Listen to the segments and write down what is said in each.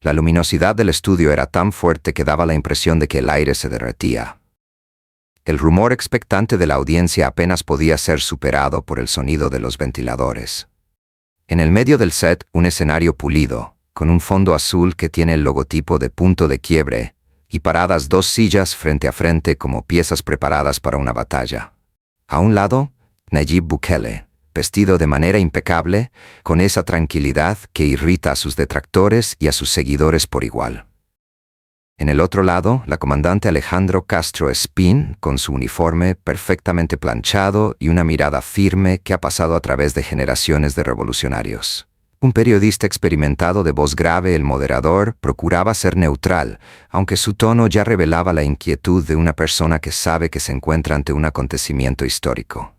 La luminosidad del estudio era tan fuerte que daba la impresión de que el aire se derretía. El rumor expectante de la audiencia apenas podía ser superado por el sonido de los ventiladores. En el medio del set, un escenario pulido, con un fondo azul que tiene el logotipo de Punto de Quiebre, y paradas 2 sillas frente a frente como piezas preparadas para una batalla. A un lado, Nayib Bukele, vestido de manera impecable, con esa tranquilidad que irrita a sus detractores y a sus seguidores por igual. En el otro lado, la comandante Alejandro Castro Espín, con su uniforme perfectamente planchado y una mirada firme que ha pasado a través de generaciones de revolucionarios. Un periodista experimentado de voz grave, el moderador, procuraba ser neutral, aunque su tono ya revelaba la inquietud de una persona que sabe que se encuentra ante un acontecimiento histórico.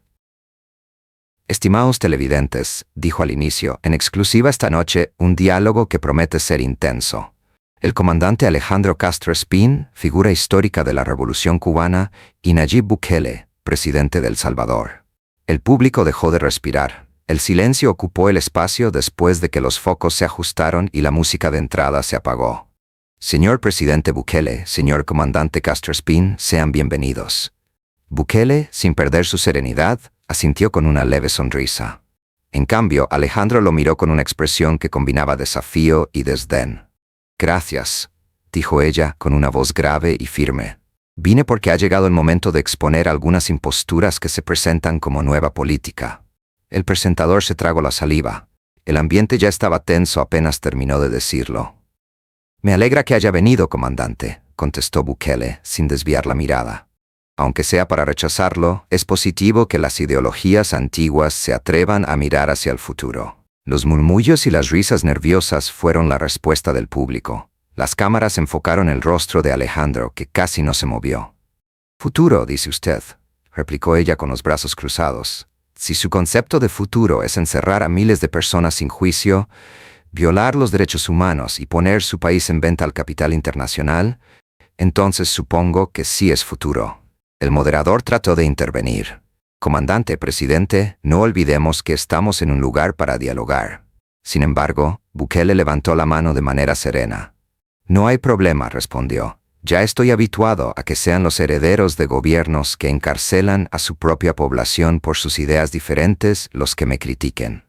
Estimados televidentes, dijo al inicio, en exclusiva esta noche, un diálogo que promete ser intenso. El comandante Alejandro Castro Espín, figura histórica de la Revolución Cubana, y Nayib Bukele, presidente de El Salvador. El público dejó de respirar. El silencio ocupó el espacio después de que los focos se ajustaron y la música de entrada se apagó. Señor presidente Bukele, señor comandante Castro Espín, sean bienvenidos. Bukele, sin perder su serenidad, asintió con una leve sonrisa. En cambio, Alejandro lo miró con una expresión que combinaba desafío y desdén. Gracias, dijo ella con una voz grave y firme. Vine porque ha llegado el momento de exponer algunas imposturas que se presentan como nueva política. El presentador se tragó la saliva. El ambiente ya estaba tenso apenas terminó de decirlo. Me alegra que haya venido, comandante, contestó Bukele, sin desviar la mirada. Aunque sea para rechazarlo, es positivo que las ideologías antiguas se atrevan a mirar hacia el futuro. Los murmullos y las risas nerviosas fueron la respuesta del público. Las cámaras enfocaron el rostro de Alejandro, que casi no se movió. Futuro, dice usted, replicó ella con los brazos cruzados. Si su concepto de futuro es encerrar a miles de personas sin juicio, violar los derechos humanos y poner su país en venta al capital internacional, entonces supongo que sí es futuro. El moderador trató de intervenir. Comandante, presidente, no olvidemos que estamos en un lugar para dialogar. Sin embargo, Bukele levantó la mano de manera serena. No hay problema, respondió. Ya estoy habituado a que sean los herederos de gobiernos que encarcelan a su propia población por sus ideas diferentes los que me critiquen.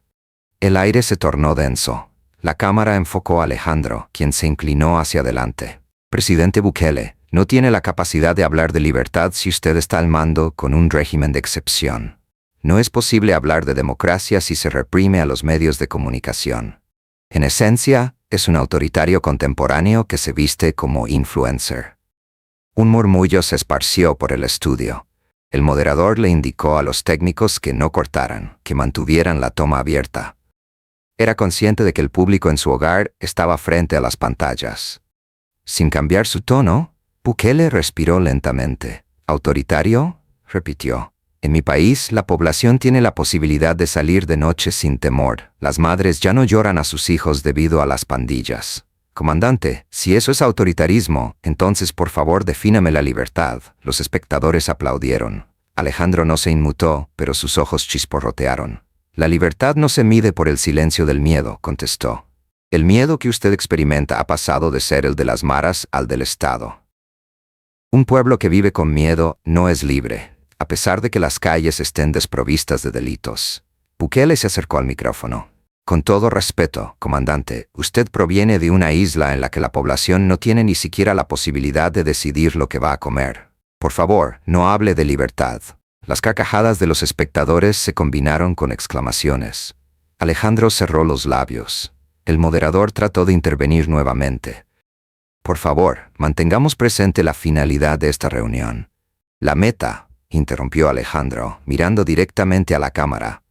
El aire se tornó denso. La cámara enfocó a Alejandro, quien se inclinó hacia adelante. Presidente Bukele, no tiene la capacidad de hablar de libertad si usted está al mando con un régimen de excepción. No es posible hablar de democracia si se reprime a los medios de comunicación. En esencia, es un autoritario contemporáneo que se viste como influencer. Un murmullo se esparció por el estudio. El moderador le indicó a los técnicos que no cortaran, que mantuvieran la toma abierta. Era consciente de que el público en su hogar estaba frente a las pantallas. Sin cambiar su tono, Bukele respiró lentamente. ¿Autoritario?, repitió. En mi país, la población tiene la posibilidad de salir de noche sin temor. Las madres ya no lloran a sus hijos debido a las pandillas. Comandante, si eso es autoritarismo, entonces por favor defíname la libertad. Los espectadores aplaudieron. Alejandro no se inmutó, pero sus ojos chisporrotearon. La libertad no se mide por el silencio del miedo, contestó. El miedo que usted experimenta ha pasado de ser el de las maras al del Estado. Un pueblo que vive con miedo no es libre, a pesar de que las calles estén desprovistas de delitos. Bukele se acercó al micrófono. Con todo respeto, comandante, usted proviene de una isla en la que la población no tiene ni siquiera la posibilidad de decidir lo que va a comer. Por favor, no hable de libertad. Las carcajadas de los espectadores se combinaron con exclamaciones. Alejandro cerró los labios. El moderador trató de intervenir nuevamente. Por favor, mantengamos presente la finalidad de esta reunión. La meta, interrumpió Alejandro, mirando directamente a la cámara,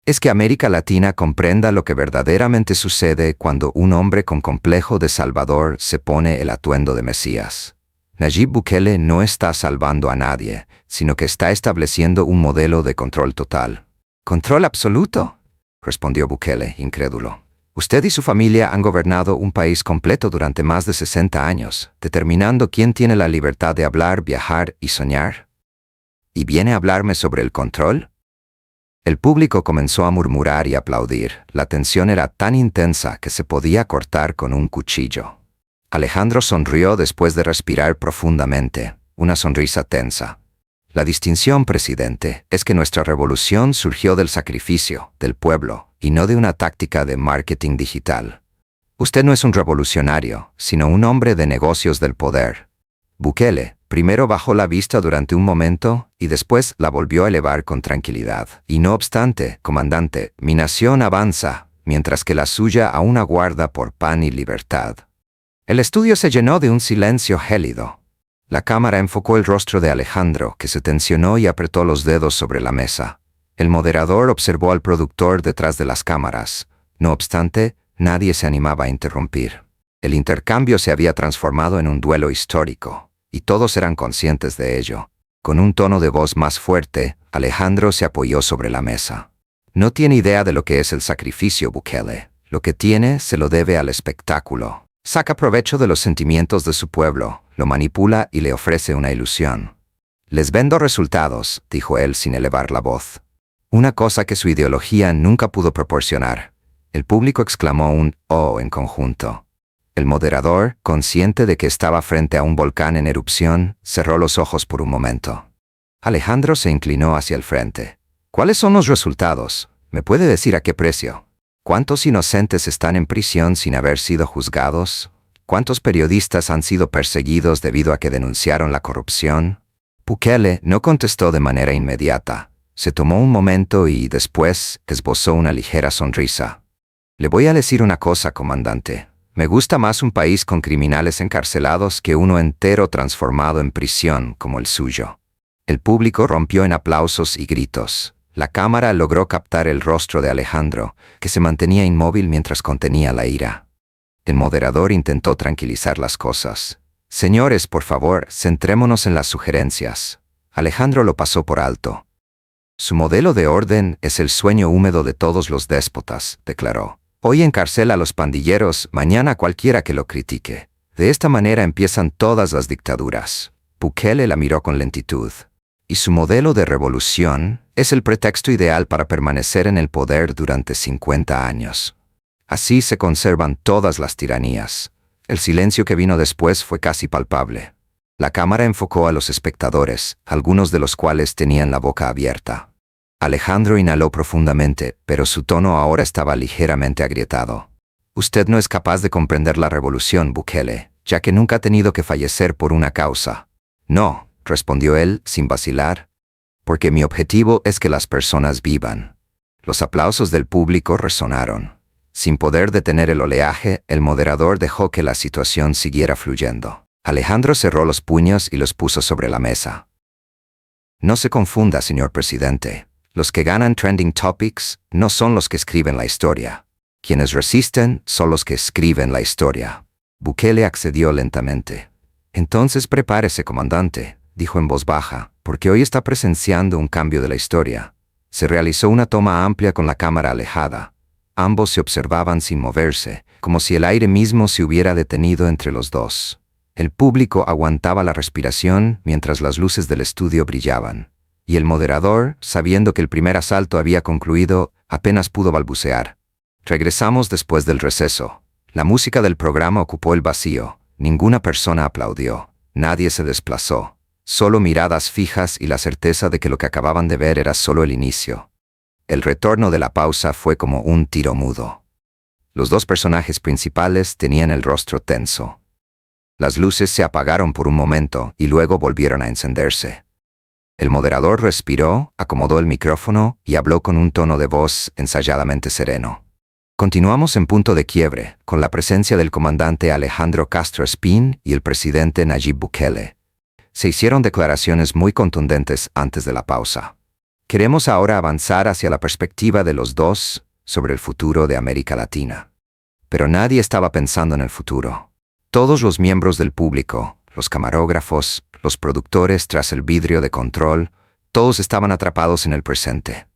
es que América Latina comprenda lo que verdaderamente sucede cuando un hombre con complejo de Salvador se pone el atuendo de Mesías. Nayib Bukele no está salvando a nadie, sino que está estableciendo un modelo de control total. ¿Control absoluto?, respondió Bukele, incrédulo. Usted y su familia han gobernado un país completo durante más de 60 años, determinando quién tiene la libertad de hablar, viajar y soñar. ¿Y viene a hablarme sobre el control? El público comenzó a murmurar y aplaudir. La tensión era tan intensa que se podía cortar con un cuchillo. Alejandro sonrió después de respirar profundamente, una sonrisa tensa. La distinción, presidente, es que nuestra revolución surgió del sacrificio del pueblo y no de una táctica de marketing digital. Usted no es un revolucionario, sino un hombre de negocios del poder. Bukele primero bajó la vista durante un momento y después la volvió a elevar con tranquilidad. Y no obstante, comandante, mi nación avanza, mientras que la suya aún aguarda por pan y libertad. El estudio se llenó de un silencio gélido. La cámara enfocó el rostro de Alejandro, que se tensionó y apretó los dedos sobre la mesa. El moderador observó al productor detrás de las cámaras. No obstante, nadie se animaba a interrumpir. El intercambio se había transformado en un duelo histórico, y todos eran conscientes de ello. Con un tono de voz más fuerte, Alejandro se apoyó sobre la mesa. No tiene idea de lo que es el sacrificio, Bukele. Lo que tiene se lo debe al espectáculo. Saca provecho de los sentimientos de su pueblo, lo manipula y le ofrece una ilusión. Les vendo resultados, dijo él sin elevar la voz. Una cosa que su ideología nunca pudo proporcionar. El público exclamó un «oh» en conjunto. El moderador, consciente de que estaba frente a un volcán en erupción, cerró los ojos por un momento. Alejandro se inclinó hacia el frente. ¿Cuáles son los resultados? ¿Me puede decir a qué precio? ¿Cuántos inocentes están en prisión sin haber sido juzgados? ¿Cuántos periodistas han sido perseguidos debido a que denunciaron la corrupción? Bukele no contestó de manera inmediata. Se tomó un momento y, después, esbozó una ligera sonrisa. Le voy a decir una cosa, comandante. Me gusta más un país con criminales encarcelados que uno entero transformado en prisión como el suyo. El público rompió en aplausos y gritos. La cámara logró captar el rostro de Alejandro, que se mantenía inmóvil mientras contenía la ira. El moderador intentó tranquilizar las cosas. Señores, por favor, centrémonos en las sugerencias. Alejandro lo pasó por alto. Su modelo de orden es el sueño húmedo de todos los déspotas, declaró. Hoy encarcela a los pandilleros, mañana cualquiera que lo critique. De esta manera empiezan todas las dictaduras. Bukele la miró con lentitud. Y su modelo de revolución es el pretexto ideal para permanecer en el poder durante 50 años. Así se conservan todas las tiranías. El silencio que vino después fue casi palpable. La cámara enfocó a los espectadores, algunos de los cuales tenían la boca abierta. Alejandro inhaló profundamente, pero su tono ahora estaba ligeramente agrietado. Usted no es capaz de comprender la revolución, Bukele, ya que nunca ha tenido que fallecer por una causa. No, respondió él, sin vacilar, porque mi objetivo es que las personas vivan. Los aplausos del público resonaron. Sin poder detener el oleaje, el moderador dejó que la situación siguiera fluyendo. Alejandro cerró los puños y los puso sobre la mesa. No se confunda, señor presidente. Los que ganan trending topics no son los que escriben la historia. Quienes resisten son los que escriben la historia. Bukele accedió lentamente. Entonces prepárese, comandante, dijo en voz baja, porque hoy está presenciando un cambio de la historia. Se realizó una toma amplia con la cámara alejada. Ambos se observaban sin moverse, como si el aire mismo se hubiera detenido entre los dos. El público aguantaba la respiración mientras las luces del estudio brillaban. Y el moderador, sabiendo que el primer asalto había concluido, apenas pudo balbucear. Regresamos después del receso. La música del programa ocupó el vacío. Ninguna persona aplaudió. Nadie se desplazó. Solo miradas fijas y la certeza de que lo que acababan de ver era solo el inicio. El retorno de la pausa fue como un tiro mudo. Los dos personajes principales tenían el rostro tenso. Las luces se apagaron por un momento y luego volvieron a encenderse. El moderador respiró, acomodó el micrófono y habló con un tono de voz ensayadamente sereno. Continuamos en punto de quiebre, con la presencia del comandante Alejandro Castro Espín y el presidente Nayib Bukele. Se hicieron declaraciones muy contundentes antes de la pausa. Queremos ahora avanzar hacia la perspectiva de los dos sobre el futuro de América Latina. Pero nadie estaba pensando en el futuro. Todos los miembros del público, los camarógrafos, los productores tras el vidrio de control, todos estaban atrapados en el presente.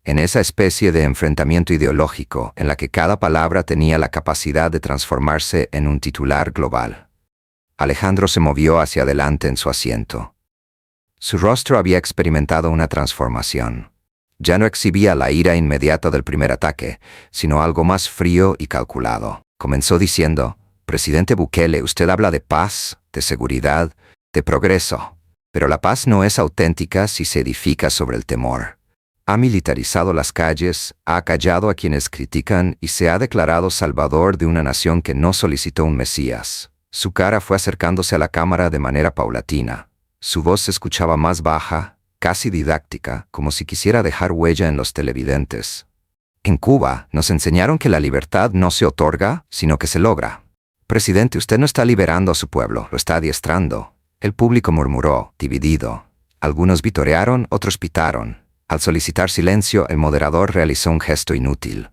En esa especie de enfrentamiento ideológico en la que cada palabra tenía la capacidad de transformarse en un titular global. Alejandro se movió hacia adelante en su asiento. Su rostro había experimentado una transformación. Ya no exhibía la ira inmediata del primer ataque, sino algo más frío y calculado. Comenzó diciendo: Presidente Bukele, usted habla de paz, de seguridad, de progreso. Pero la paz no es auténtica si se edifica sobre el temor. Ha militarizado las calles, ha acallado a quienes critican y se ha declarado salvador de una nación que no solicitó un Mesías. Su cara fue acercándose a la cámara de manera paulatina. Su voz se escuchaba más baja, casi didáctica, como si quisiera dejar huella en los televidentes. En Cuba nos enseñaron que la libertad no se otorga, sino que se logra. Presidente, usted no está liberando a su pueblo, lo está adiestrando. El público murmuró, dividido. Algunos vitorearon, otros pitaron. Al solicitar silencio, el moderador realizó un gesto inútil.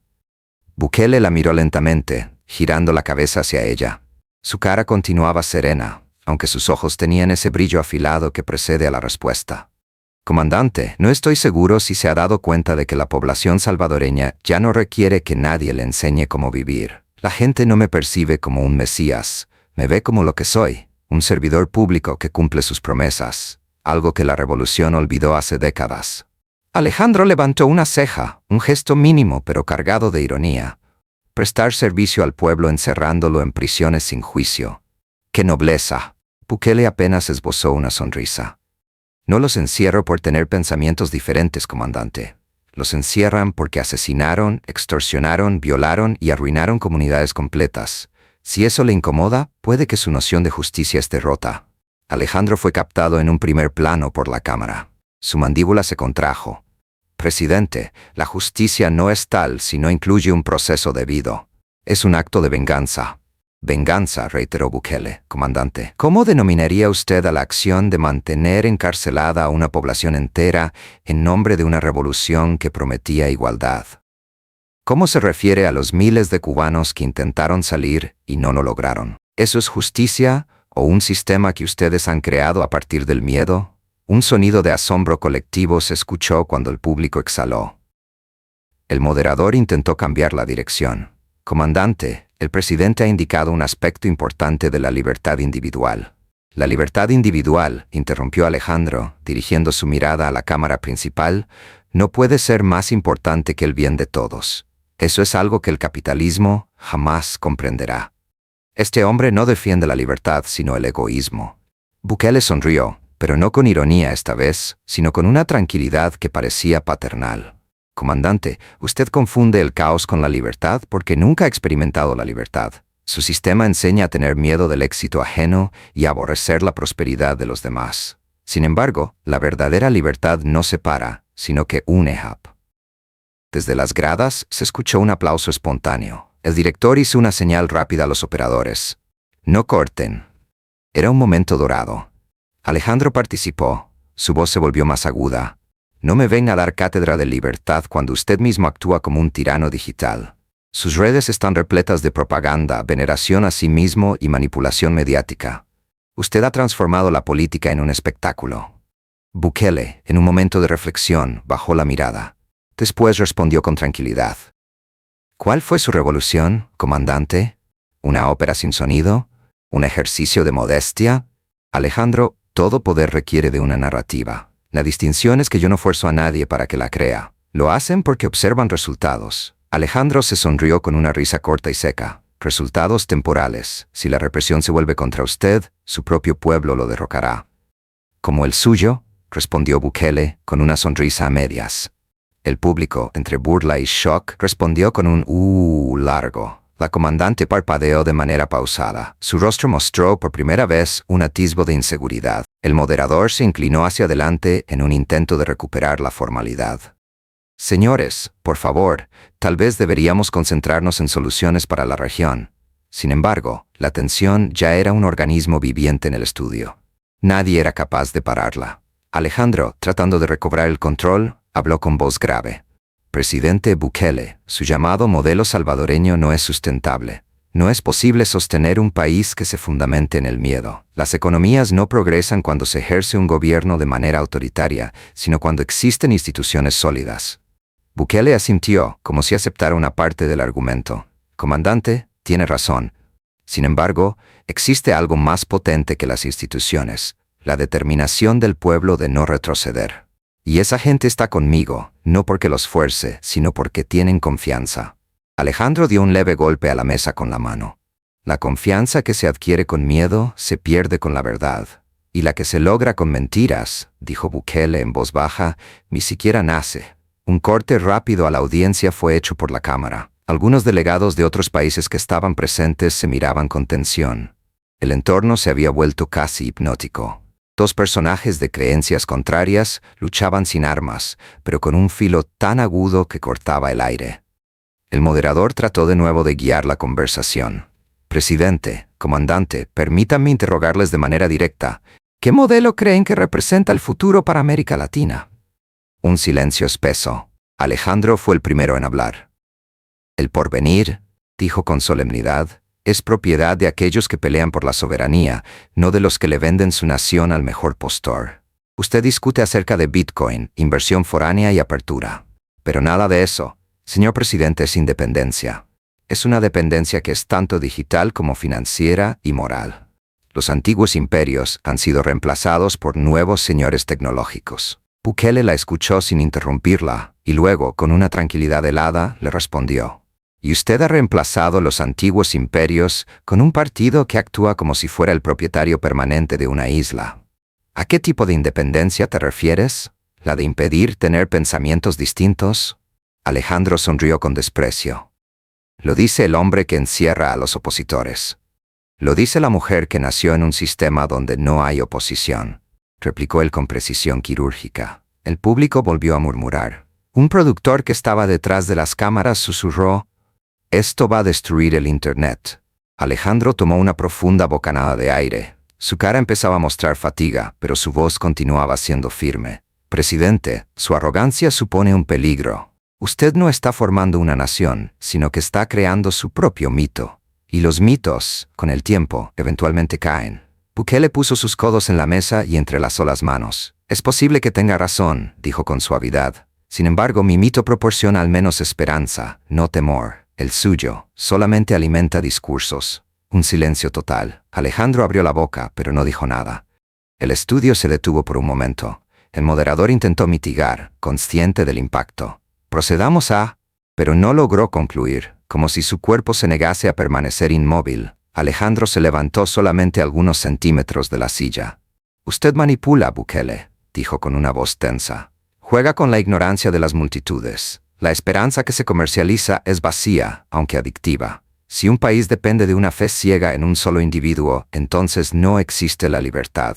Bukele la miró lentamente, girando la cabeza hacia ella. Su cara continuaba serena, aunque sus ojos tenían ese brillo afilado que precede a la respuesta. Comandante, no estoy seguro si se ha dado cuenta de que la población salvadoreña ya no requiere que nadie le enseñe cómo vivir. La gente no me percibe como un Mesías, me ve como lo que soy, un servidor público que cumple sus promesas, algo que la revolución olvidó hace décadas. Alejandro levantó una ceja, un gesto mínimo pero cargado de ironía. Prestar servicio al pueblo encerrándolo en prisiones sin juicio. ¡Qué nobleza! Bukele apenas esbozó una sonrisa. No los encierro por tener pensamientos diferentes, comandante. Los encierran porque asesinaron, extorsionaron, violaron y arruinaron comunidades completas. Si eso le incomoda, puede que su noción de justicia esté rota. Alejandro fue captado en un primer plano por la cámara. Su mandíbula se contrajo. Presidente, la justicia no es tal si no incluye un proceso debido. Es un acto de venganza. Venganza, reiteró Bukele. Comandante, ¿cómo denominaría usted a la acción de mantener encarcelada a una población entera en nombre de una revolución que prometía igualdad? ¿Cómo se refiere a los miles de cubanos que intentaron salir y no lo lograron? ¿Eso es justicia o un sistema que ustedes han creado a partir del miedo? Un sonido de asombro colectivo se escuchó cuando el público exhaló. El moderador intentó cambiar la dirección. Comandante, el presidente ha indicado un aspecto importante de la libertad individual. La libertad individual, interrumpió Alejandro, dirigiendo su mirada a la cámara principal, no puede ser más importante que el bien de todos. Eso es algo que el capitalismo jamás comprenderá. Este hombre no defiende la libertad, sino el egoísmo. Bukele sonrió, pero no con ironía esta vez, sino con una tranquilidad que parecía paternal. Comandante, usted confunde el caos con la libertad porque nunca ha experimentado la libertad. Su sistema enseña a tener miedo del éxito ajeno y a aborrecer la prosperidad de los demás. Sin embargo, la verdadera libertad no separa, sino que une. Desde las gradas se escuchó un aplauso espontáneo. El director hizo una señal rápida a los operadores. No corten. Era un momento dorado. Alejandro participó. Su voz se volvió más aguda. No me venga a dar cátedra de libertad cuando usted mismo actúa como un tirano digital. Sus redes están repletas de propaganda, veneración a sí mismo y manipulación mediática. Usted ha transformado la política en un espectáculo. Bukele, en un momento de reflexión, bajó la mirada. Después respondió con tranquilidad. ¿Cuál fue su revolución, comandante? ¿Una ópera sin sonido? ¿Un ejercicio de modestia? Alejandro, todo poder requiere de una narrativa. La distinción es que yo no fuerzo a nadie para que la crea. Lo hacen porque observan resultados. Alejandro se sonrió con una risa corta y seca. Resultados temporales. Si la represión se vuelve contra usted, su propio pueblo lo derrocará. ¿Como el suyo?, respondió Bukele, con una sonrisa a medias. El público, entre burla y shock, respondió con un largo. La comandante parpadeó de manera pausada. Su rostro mostró por primera vez un atisbo de inseguridad. El moderador se inclinó hacia adelante en un intento de recuperar la formalidad. Señores, por favor, tal vez deberíamos concentrarnos en soluciones para la región. Sin embargo, la tensión ya era un organismo viviente en el estudio. Nadie era capaz de pararla. Alejandro, tratando de recobrar el control, habló con voz grave. Presidente Bukele, su llamado modelo salvadoreño no es sustentable. No es posible sostener un país que se fundamente en el miedo. Las economías no progresan cuando se ejerce un gobierno de manera autoritaria, sino cuando existen instituciones sólidas. Bukele asintió, como si aceptara una parte del argumento. Comandante, tiene razón. Sin embargo, existe algo más potente que las instituciones, la determinación del pueblo de no retroceder. Y esa gente está conmigo, no porque los fuerce, sino porque tienen confianza. Alejandro dio un leve golpe a la mesa con la mano. La confianza que se adquiere con miedo se pierde con la verdad. Y la que se logra con mentiras, dijo Bukele en voz baja, ni siquiera nace. Un corte rápido a la audiencia fue hecho por la cámara. Algunos delegados de otros países que estaban presentes se miraban con tensión. El entorno se había vuelto casi hipnótico. Dos personajes de creencias contrarias luchaban sin armas, pero con un filo tan agudo que cortaba el aire. El moderador trató de nuevo de guiar la conversación. Presidente, comandante, permítanme interrogarles de manera directa. ¿Qué modelo creen que representa el futuro para América Latina? Un silencio espeso. Alejandro fue el primero en hablar. El porvenir, dijo con solemnidad, es propiedad de aquellos que pelean por la soberanía, no de los que le venden su nación al mejor postor. Usted discute acerca de Bitcoin, inversión foránea y apertura. Pero nada de eso, señor presidente, es independencia. Es una dependencia que es tanto digital como financiera y moral. Los antiguos imperios han sido reemplazados por nuevos señores tecnológicos. Bukele la escuchó sin interrumpirla, y luego, con una tranquilidad helada, le respondió. Y usted ha reemplazado los antiguos imperios con un partido que actúa como si fuera el propietario permanente de una isla. ¿A qué tipo de independencia te refieres? ¿La de impedir tener pensamientos distintos? Alejandro sonrió con desprecio. Lo dice el hombre que encierra a los opositores. Lo dice la mujer que nació en un sistema donde no hay oposición, replicó él con precisión quirúrgica. El público volvió a murmurar. Un productor que estaba detrás de las cámaras susurró: «Esto va a destruir el Internet». Alejandro tomó una profunda bocanada de aire. Su cara empezaba a mostrar fatiga, pero su voz continuaba siendo firme. «Presidente, su arrogancia supone un peligro. Usted no está formando una nación, sino que está creando su propio mito. Y los mitos, con el tiempo, eventualmente caen». Bukele puso sus codos en la mesa y entrelazó las manos. «Es posible que tenga razón», dijo con suavidad. «Sin embargo, mi mito proporciona al menos esperanza, no temor. El suyo solamente alimenta discursos». Un silencio total. Alejandro abrió la boca, pero no dijo nada. El estudio se detuvo por un momento. El moderador intentó mitigar, consciente del impacto. «Procedamos a...» Pero no logró concluir, como si su cuerpo se negase a permanecer inmóvil. Alejandro se levantó solamente algunos centímetros de la silla. «Usted manipula, Bukele», dijo con una voz tensa. «Juega con la ignorancia de las multitudes. La esperanza que se comercializa es vacía, aunque adictiva. Si un país depende de una fe ciega en un solo individuo, entonces no existe la libertad».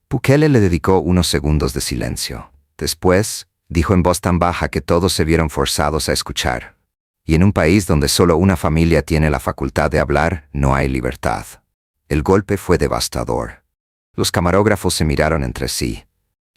Bukele le dedicó unos segundos de silencio. Después, dijo en voz tan baja que todos se vieron forzados a escuchar. «Y en un país donde solo una familia tiene la facultad de hablar, no hay libertad». El golpe fue devastador. Los camarógrafos se miraron entre sí.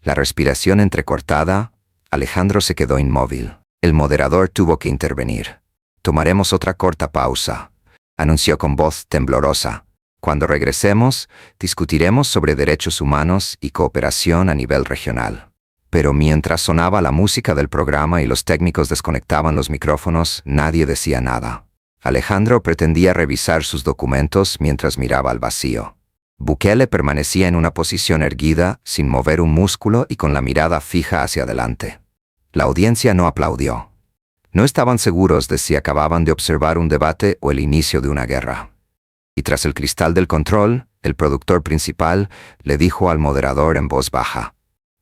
La respiración entrecortada. Alejandro se quedó inmóvil. El moderador tuvo que intervenir. «Tomaremos otra corta pausa», anunció con voz temblorosa. «Cuando regresemos, discutiremos sobre derechos humanos y cooperación a nivel regional». Pero mientras sonaba la música del programa y los técnicos desconectaban los micrófonos, nadie decía nada. Alejandro pretendía revisar sus documentos mientras miraba al vacío. Bukele permanecía en una posición erguida, sin mover un músculo y con la mirada fija hacia adelante. La audiencia no aplaudió. No estaban seguros de si acababan de observar un debate o el inicio de una guerra. Y tras el cristal del control, el productor principal le dijo al moderador en voz baja: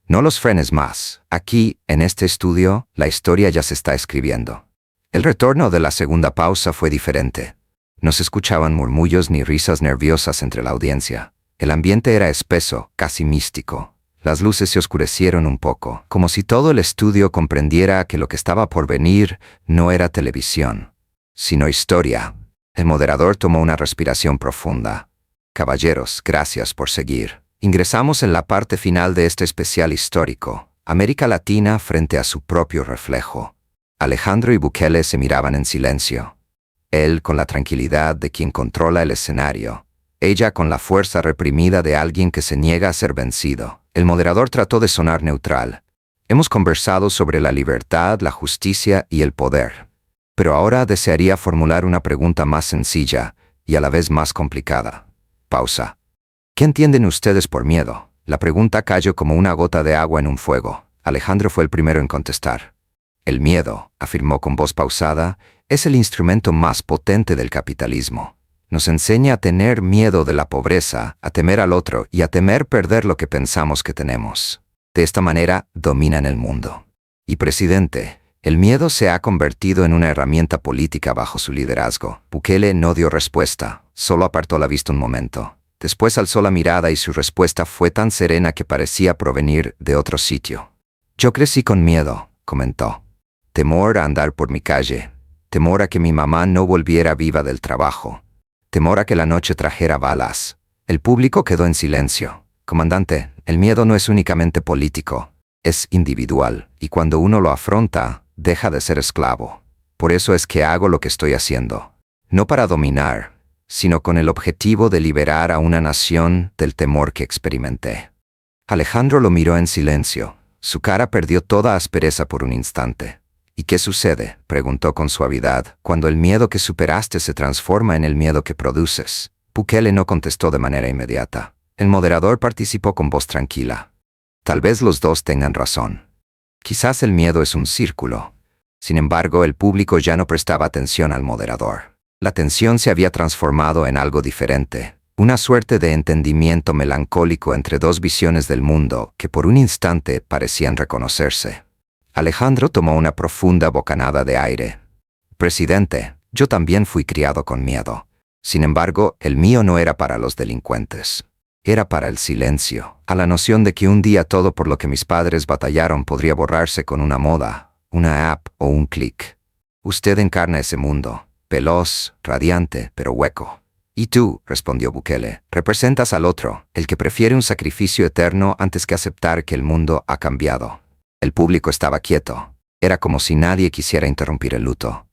«No los frenes más. Aquí, en este estudio, la historia ya se está escribiendo». El retorno de la segunda pausa fue diferente. No se escuchaban murmullos ni risas nerviosas entre la audiencia. El ambiente era espeso, casi místico. Las luces se oscurecieron un poco, como si todo el estudio comprendiera que lo que estaba por venir no era televisión, sino historia. El moderador tomó una respiración profunda. «Caballeros, gracias por seguir. Ingresamos en la parte final de este especial histórico, América Latina frente a su propio reflejo». Alejandro y Bukele se miraban en silencio. Él con la tranquilidad de quien controla el escenario, ella con la fuerza reprimida de alguien que se niega a ser vencido. El moderador trató de sonar neutral. «Hemos conversado sobre la libertad, la justicia y el poder. Pero ahora desearía formular una pregunta más sencilla y a la vez más complicada». Pausa. «¿Qué entienden ustedes por miedo?». La pregunta cayó como una gota de agua en un fuego. Alejandro fue el primero en contestar. «El miedo», afirmó con voz pausada, «es el instrumento más potente del capitalismo. Nos enseña a tener miedo de la pobreza, a temer al otro y a temer perder lo que pensamos que tenemos. De esta manera, dominan el mundo. Y presidente, el miedo se ha convertido en una herramienta política bajo su liderazgo. Bukele no dio respuesta, solo apartó la vista un momento. Después alzó la mirada y su respuesta fue tan serena que parecía provenir de otro sitio. Yo crecí con miedo, comentó. Temor a andar por mi calle, temor a que mi mamá no volviera viva del trabajo, temor a que la noche trajera balas. El público quedó en silencio. Comandante, el miedo no es únicamente político, es individual, y cuando uno lo afronta, deja de ser esclavo. Por eso es que hago lo que estoy haciendo. No para dominar, sino con el objetivo de liberar a una nación del temor que experimenté. Alejandro lo miró en silencio. Su cara perdió toda aspereza por un instante. ¿Y qué sucede?, preguntó con suavidad, cuando el miedo que superaste se transforma en el miedo que produces. Bukele no contestó de manera inmediata. El moderador participó con voz tranquila. Tal vez los dos tengan razón. Quizás el miedo es un círculo. Sin embargo, el público ya no prestaba atención al moderador. La tensión se había transformado en algo diferente, una suerte de entendimiento melancólico entre dos visiones del mundo que por un instante parecían reconocerse. Alejandro tomó una profunda bocanada de aire. Presidente, yo también fui criado con miedo. Sin embargo, el mío no era para los delincuentes. Era para el silencio, a la noción de que un día todo por lo que mis padres batallaron podría borrarse con una moda, una app o un clic. Usted encarna ese mundo, veloz, radiante, pero hueco. Y tú, respondió Bukele, representas al otro, el que prefiere un sacrificio eterno antes que aceptar que el mundo ha cambiado. El público estaba quieto. Era como si nadie quisiera interrumpir el luto.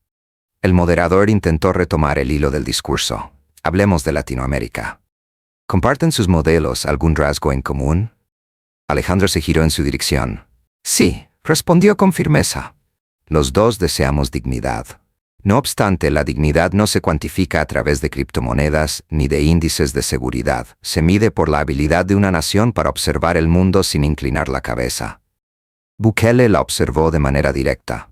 El moderador intentó retomar el hilo del discurso. Hablemos de Latinoamérica. ¿Comparten sus modelos algún rasgo en común? Alejandro se giró en su dirección. Sí, respondió con firmeza. Los dos deseamos dignidad. No obstante, la dignidad no se cuantifica a través de criptomonedas ni de índices de seguridad. Se mide por la habilidad de una nación para observar el mundo sin inclinar la cabeza. Bukele la observó de manera directa.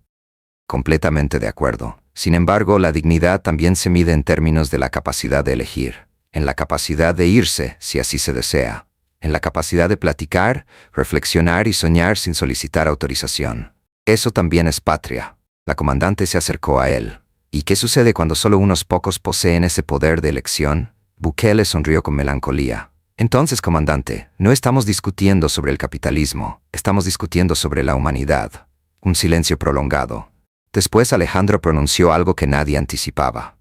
Completamente de acuerdo. Sin embargo, la dignidad también se mide en términos de la capacidad de elegir, en la capacidad de irse, si así se desea, en la capacidad de platicar, reflexionar y soñar sin solicitar autorización. Eso también es patria. La comandante se acercó a él. ¿Y qué sucede cuando solo unos pocos poseen ese poder de elección? Bukele sonrió con melancolía. Entonces, comandante, no estamos discutiendo sobre el capitalismo, estamos discutiendo sobre la humanidad. Un silencio prolongado. Después Alejandro pronunció algo que nadie anticipaba.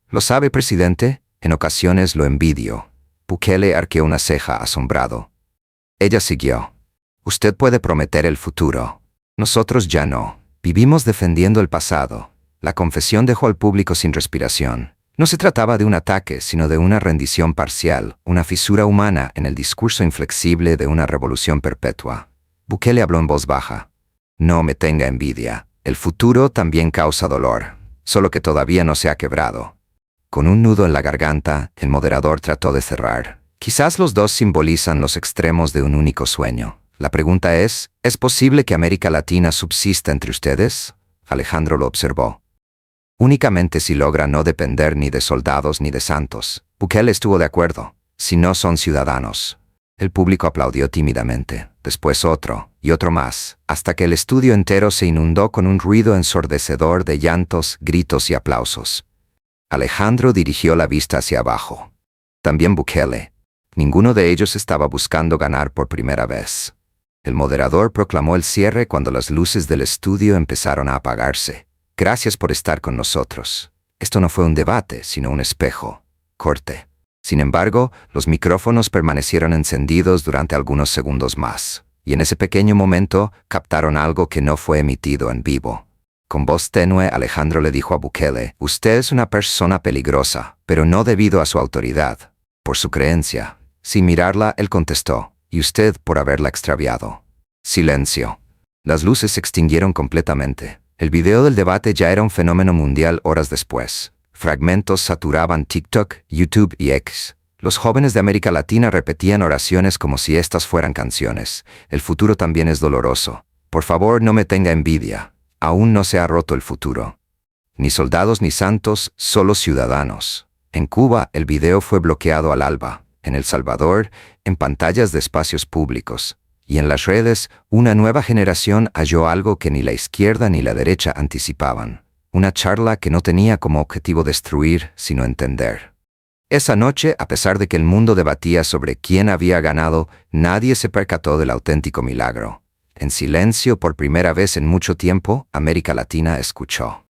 ¿Lo sabe, presidente? En ocasiones lo envidio. Bukele arqueó una ceja asombrado. Ella siguió. Usted puede prometer el futuro. Nosotros ya no. Vivimos defendiendo el pasado. La confesión dejó al público sin respiración. No se trataba de un ataque, sino de una rendición parcial, una fisura humana en el discurso inflexible de una revolución perpetua. Bukele habló en voz baja. No me tenga envidia. El futuro también causa dolor, solo que todavía no se ha quebrado. Con un nudo en la garganta, el moderador trató de cerrar. Quizás los dos simbolizan los extremos de un único sueño. La pregunta ¿es posible que América Latina subsista entre ustedes? Alejandro lo observó. Únicamente si logra no depender ni de soldados ni de santos. Bukele estuvo de acuerdo. Si no son ciudadanos. El público aplaudió tímidamente, después otro, y otro más, hasta que el estudio entero se inundó con un ruido ensordecedor de llantos, gritos y aplausos. Alejandro dirigió la vista hacia abajo. También Bukele. Ninguno de ellos estaba buscando ganar por primera vez. El moderador proclamó el cierre cuando las luces del estudio empezaron a apagarse. Gracias por estar con nosotros. Esto no fue un debate, sino un espejo. Corte. Sin embargo, los micrófonos permanecieron encendidos durante algunos segundos más, y en ese pequeño momento captaron algo que no fue emitido en vivo. Con voz tenue, Alejandro le dijo a Bukele, usted es una persona peligrosa, pero no debido a su autoridad, por su creencia. Sin mirarla, él contestó, y usted por haberla extraviado. Silencio. Las luces se extinguieron completamente. El video del debate ya era un fenómeno mundial horas después. Fragmentos saturaban TikTok, YouTube y X. Los jóvenes de América Latina repetían oraciones como si estas fueran canciones. El futuro también es doloroso. Por favor, no me tenga envidia. Aún no se ha roto el futuro. Ni soldados ni santos, solo ciudadanos. En Cuba, el video fue bloqueado al alba. En El Salvador, en pantallas de espacios públicos. Y en las redes, una nueva generación halló algo que ni la izquierda ni la derecha anticipaban. Una charla que no tenía como objetivo destruir, sino entender. Esa noche, a pesar de que el mundo debatía sobre quién había ganado, nadie se percató del auténtico milagro. En silencio, por primera vez en mucho tiempo, América Latina escuchó.